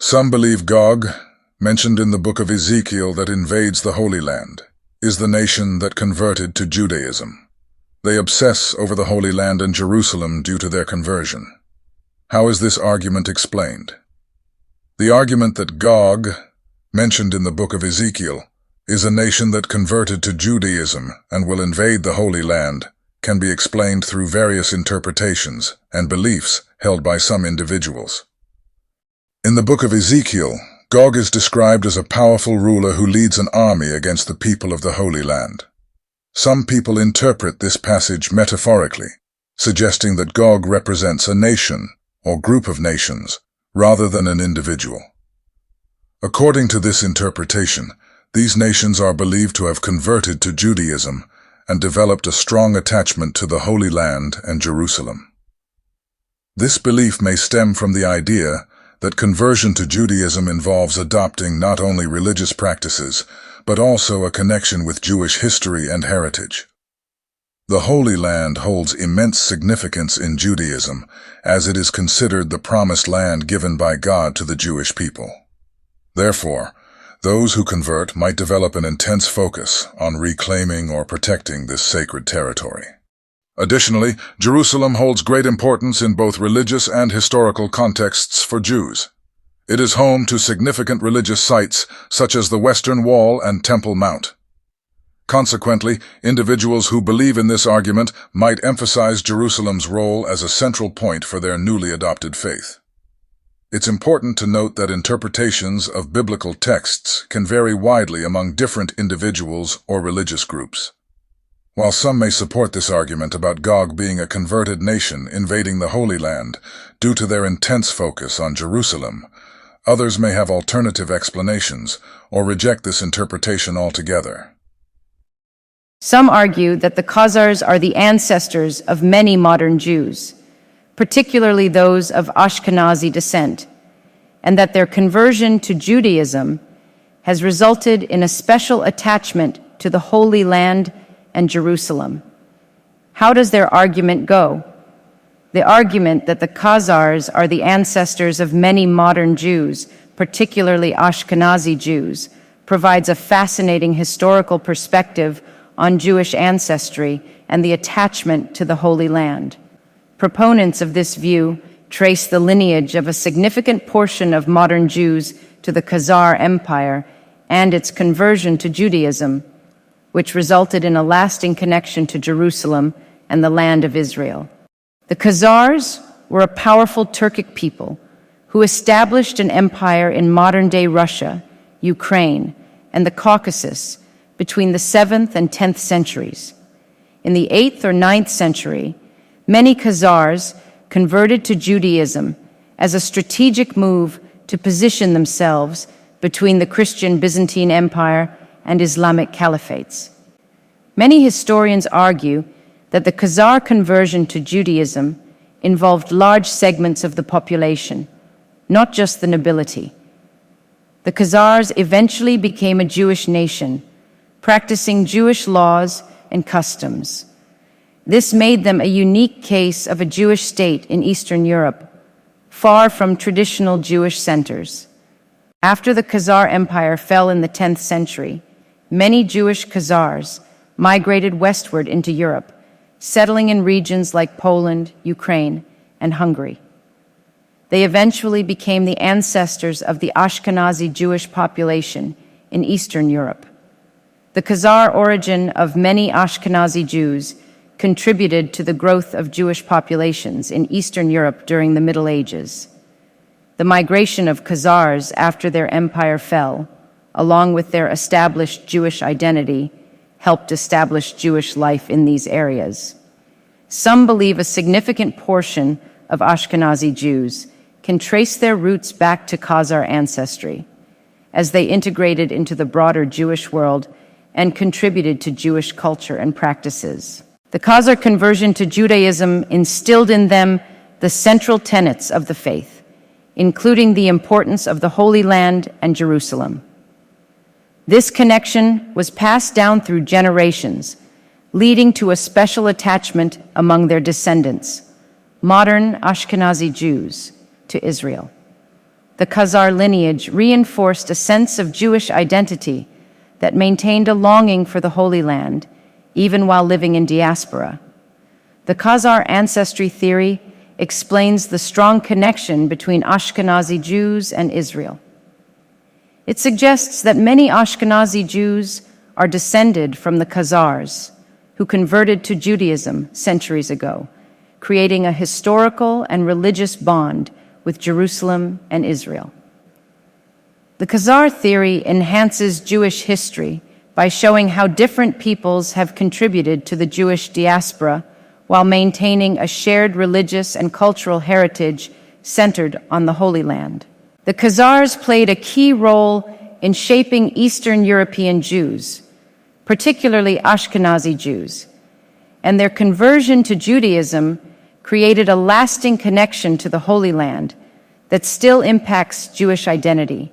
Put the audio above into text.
Some believe Gog, mentioned in the Book of Ezekiel that invades the Holy Land, is the nation that converted to Judaism. They obsess over the Holy Land and Jerusalem due to their conversion. How is this argument explained? The argument that Gog, mentioned in the Book of Ezekiel, is a nation that converted to Judaism and will invade the Holy Land can be explained through various interpretations and beliefs held by some individuals. In the Book of Ezekiel, Gog is described as a powerful ruler who leads an army against the people of the Holy Land. Some people interpret this passage metaphorically, suggesting that Gog represents a nation or group of nations rather than an individual. According to this interpretation, these nations are believed to have converted to Judaism and developed a strong attachment to the Holy Land and Jerusalem. This belief may stem from the idea that conversion to Judaism involves adopting not only religious practices, but also a connection with Jewish history and heritage. The Holy Land holds immense significance in Judaism, as it is considered the promised land given by God to the Jewish people. Therefore, those who convert might develop an intense focus on reclaiming or protecting this sacred territory. Additionally, Jerusalem holds great importance in both religious and historical contexts for Jews. It is home to significant religious sites such as the Western Wall and Temple Mount. Consequently, individuals who believe in this argument might emphasize Jerusalem's role as a central point for their newly adopted faith. It's important to note that interpretations of biblical texts can vary widely among different individuals or religious groups. While some may support this argument about Gog being a converted nation invading the Holy Land due to their intense focus on Jerusalem, others may have alternative explanations or reject this interpretation altogether. Some argue that the Khazars are the ancestors of many modern Jews, particularly those of Ashkenazi descent, and that their conversion to Judaism has resulted in a special attachment to the Holy Land and Jerusalem. How does their argument go? The argument that the Khazars are the ancestors of many modern Jews, particularly Ashkenazi Jews, provides a fascinating historical perspective on Jewish ancestry and the attachment to the Holy Land. Proponents of this view trace the lineage of a significant portion of modern Jews to the Khazar Empire and its conversion to Judaism, which resulted in a lasting connection to Jerusalem and the land of Israel. The Khazars were a powerful Turkic people who established an empire in modern-day Russia, Ukraine, and the Caucasus between the 7th and 10th centuries. In the 8th or 9th century, many Khazars converted to Judaism as a strategic move to position themselves between the Christian Byzantine Empire and Islamic caliphates. Many historians argue that the Khazar conversion to Judaism involved large segments of the population, not just the nobility. The Khazars eventually became a Jewish nation, practicing Jewish laws and customs. This made them a unique case of a Jewish state in Eastern Europe, far from traditional Jewish centers. After the Khazar Empire fell in the 10th century, many Jewish Khazars migrated westward into Europe, settling in regions like Poland, Ukraine, and Hungary. They eventually became the ancestors of the Ashkenazi Jewish population in Eastern Europe. The Khazar origin of many Ashkenazi Jews contributed to the growth of Jewish populations in Eastern Europe during the Middle Ages. The migration of Khazars after their empire fell, along with their established Jewish identity, helped establish Jewish life in these areas. Some believe a significant portion of Ashkenazi Jews can trace their roots back to Khazar ancestry, as they integrated into the broader Jewish world and contributed to Jewish culture and practices. The Khazar conversion to Judaism instilled in them the central tenets of the faith, including the importance of the Holy Land and Jerusalem. This connection was passed down through generations, leading to a special attachment among their descendants, modern Ashkenazi Jews, to Israel. the Khazar lineage reinforced a sense of Jewish identity that maintained a longing for the Holy Land, even while living in diaspora. The Khazar ancestry theory explains the strong connection between Ashkenazi Jews and Israel. It suggests that many Ashkenazi Jews are descended from the Khazars, who converted to Judaism centuries ago, creating a historical and religious bond with Jerusalem and Israel. The Khazar theory enhances Jewish history by showing how different peoples have contributed to the Jewish diaspora while maintaining a shared religious and cultural heritage centered on the Holy Land. The Khazars played a key role in shaping Eastern European Jews, particularly Ashkenazi Jews, and their conversion to Judaism created a lasting connection to the Holy Land that still impacts Jewish identity,